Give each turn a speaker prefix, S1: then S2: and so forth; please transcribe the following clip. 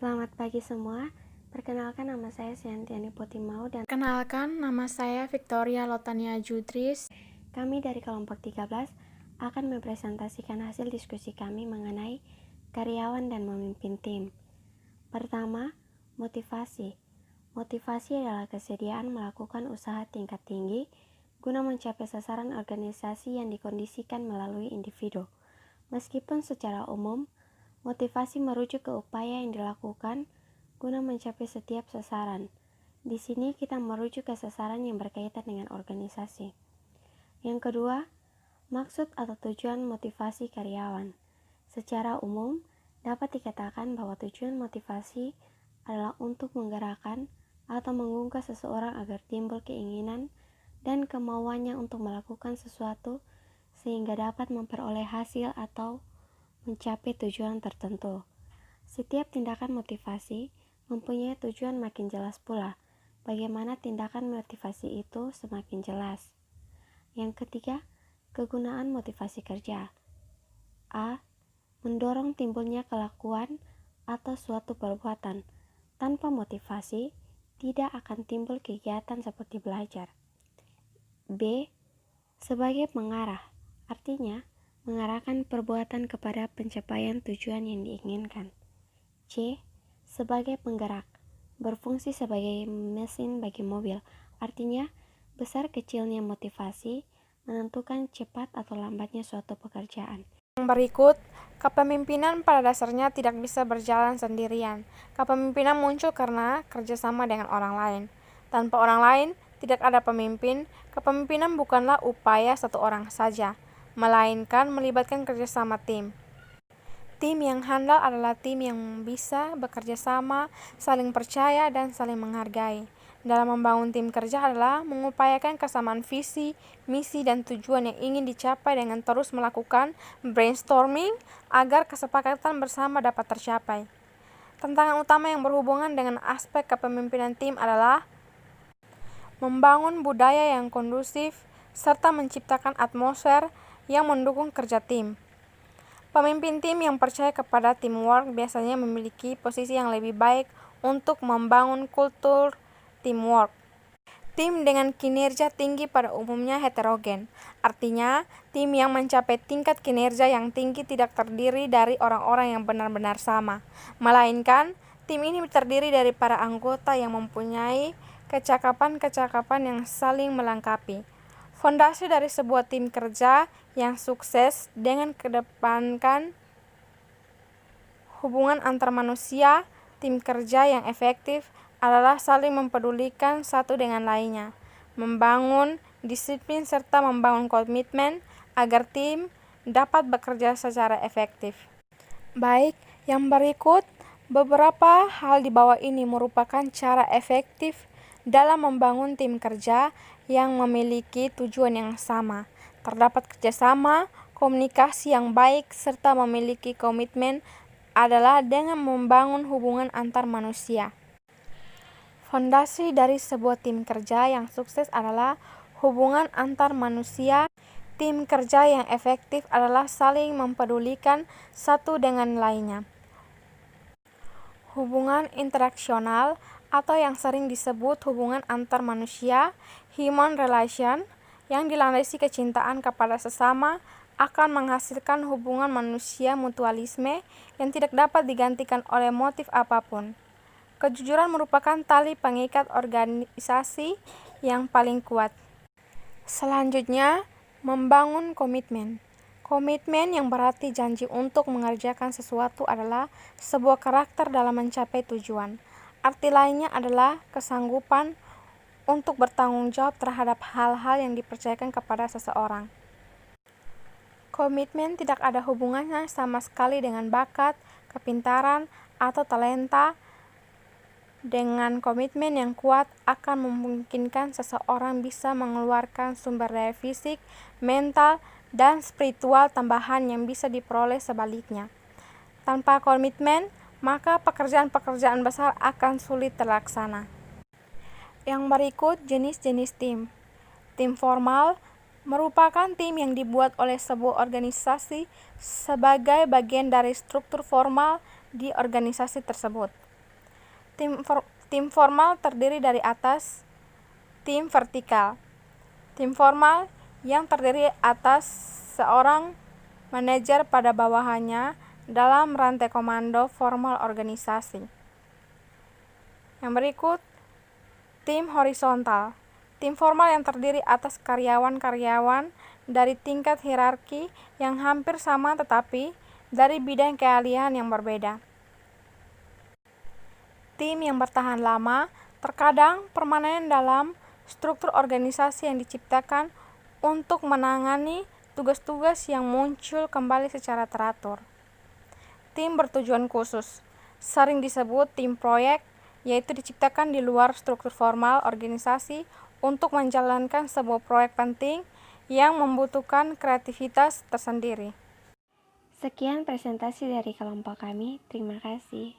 S1: Selamat pagi semua. Perkenalkan, nama saya Siantiani Potimau dan
S2: Kenalkan, nama saya Victoria Lotania Judris.
S1: kami dari kelompok 13 akan mempresentasikan hasil diskusi kami mengenai karyawan dan memimpin tim. Pertama, motivasi. Motivasi adalah kesediaan melakukan usaha tingkat tinggi guna mencapai sasaran organisasi yang dikondisikan melalui individu. Meskipun secara umum, motivasi merujuk ke upaya yang dilakukan guna mencapai setiap sasaran. Di sini kita merujuk ke sasaran yang berkaitan dengan organisasi. Yang kedua, maksud atau tujuan motivasi karyawan. Secara umum, dapat dikatakan bahwa tujuan motivasi adalah untuk menggerakkan atau menggugah seseorang agar timbul keinginan dan kemauannya untuk melakukan sesuatu sehingga dapat memperoleh hasil atau mencapai tujuan tertentu. Setiap tindakan motivasi mempunyai tujuan makin jelas pula. Bagaimana tindakan motivasi itu semakin jelas. Yang ketiga, kegunaan motivasi kerja. A. Mendorong timbulnya kelakuan atau suatu perbuatan. Tanpa motivasi, tidak akan timbul kegiatan seperti belajar. B. Sebagai pengarah, artinya mengarahkan perbuatan kepada pencapaian tujuan yang diinginkan. C. Sebagai penggerak, berfungsi sebagai mesin bagi mobil, artinya besar kecilnya motivasi menentukan cepat atau lambatnya suatu pekerjaan.
S2: Yang berikut, kepemimpinan pada dasarnya tidak bisa berjalan sendirian. Kepemimpinan muncul karena kerjasama dengan orang lain. Tanpa orang lain, tidak ada pemimpin. Kepemimpinan bukanlah upaya satu orang saja, melainkan melibatkan kerjasama tim. Tim yang handal adalah tim yang bisa bekerja sama, saling percaya, dan saling menghargai. Dalam membangun tim kerja adalah mengupayakan kesamaan visi, misi, dan tujuan yang ingin dicapai dengan terus melakukan brainstorming agar kesepakatan bersama dapat tercapai. Tantangan utama yang berhubungan dengan aspek kepemimpinan tim adalah membangun budaya yang kondusif serta menciptakan atmosfer yang mendukung kerja tim. Pemimpin tim yang percaya kepada teamwork biasanya memiliki posisi yang lebih baik untuk membangun kultur teamwork. Tim dengan kinerja tinggi pada umumnya heterogen, artinya tim yang mencapai tingkat kinerja yang tinggi tidak terdiri dari orang-orang yang benar-benar sama, melainkan tim ini terdiri dari para anggota yang mempunyai kecakapan-kecakapan yang saling melengkapi. Fondasi dari sebuah tim kerja yang sukses dengan kedepankan hubungan antar manusia, tim kerja yang efektif adalah saling mempedulikan satu dengan lainnya, membangun disiplin serta membangun komitmen agar tim dapat bekerja secara efektif. Baik, yang berikut beberapa hal di bawah ini merupakan cara efektif dalam membangun tim kerja yang memiliki tujuan yang sama. Terdapat kerjasama, komunikasi yang baik, serta memiliki komitmen adalah dengan membangun hubungan antar manusia. Fondasi dari sebuah tim kerja yang sukses adalah hubungan antar manusia. Tim kerja yang efektif adalah saling mempedulikan satu dengan lainnya. Hubungan interaksional atau yang sering disebut hubungan antar manusia, human relation, yang dilandasi kecintaan kepada sesama akan menghasilkan hubungan manusia mutualisme yang tidak dapat digantikan oleh motif apapun. Kejujuran merupakan tali pengikat organisasi yang paling kuat. Selanjutnya, membangun komitmen. Komitmen yang berarti janji untuk mengerjakan sesuatu adalah sebuah karakter dalam mencapai tujuan. Arti lainnya adalah kesanggupan untuk bertanggung jawab terhadap hal-hal yang dipercayakan kepada seseorang. Komitmen tidak ada hubungannya sama sekali dengan bakat, kepintaran, atau talenta. Dengan komitmen yang kuat akan memungkinkan seseorang bisa mengeluarkan sumber daya fisik, mental, dan spiritual tambahan yang bisa diperoleh sebaliknya. Tanpa komitmen, maka pekerjaan-pekerjaan besar akan sulit terlaksana. Yang berikut jenis-jenis tim. Tim formal merupakan tim yang dibuat oleh sebuah organisasi sebagai bagian dari struktur formal di organisasi tersebut. Tim formal terdiri dari atas tim vertikal. Tim formal yang terdiri atas seorang manajer pada bawahannya dalam rantai komando formal organisasi. Yang berikut, tim horizontal. Tim formal yang terdiri atas karyawan-karyawan dari tingkat hierarki yang hampir sama tetapi dari bidang keahlian yang berbeda. Tim yang bertahan lama terkadang permanen dalam struktur organisasi yang diciptakan untuk menangani tugas-tugas yang muncul kembali secara teratur. Tim bertujuan khusus, sering disebut tim proyek, yaitu diciptakan di luar struktur formal organisasi untuk menjalankan sebuah proyek penting yang membutuhkan kreativitas tersendiri.
S1: Sekian presentasi dari kelompok kami. Terima kasih.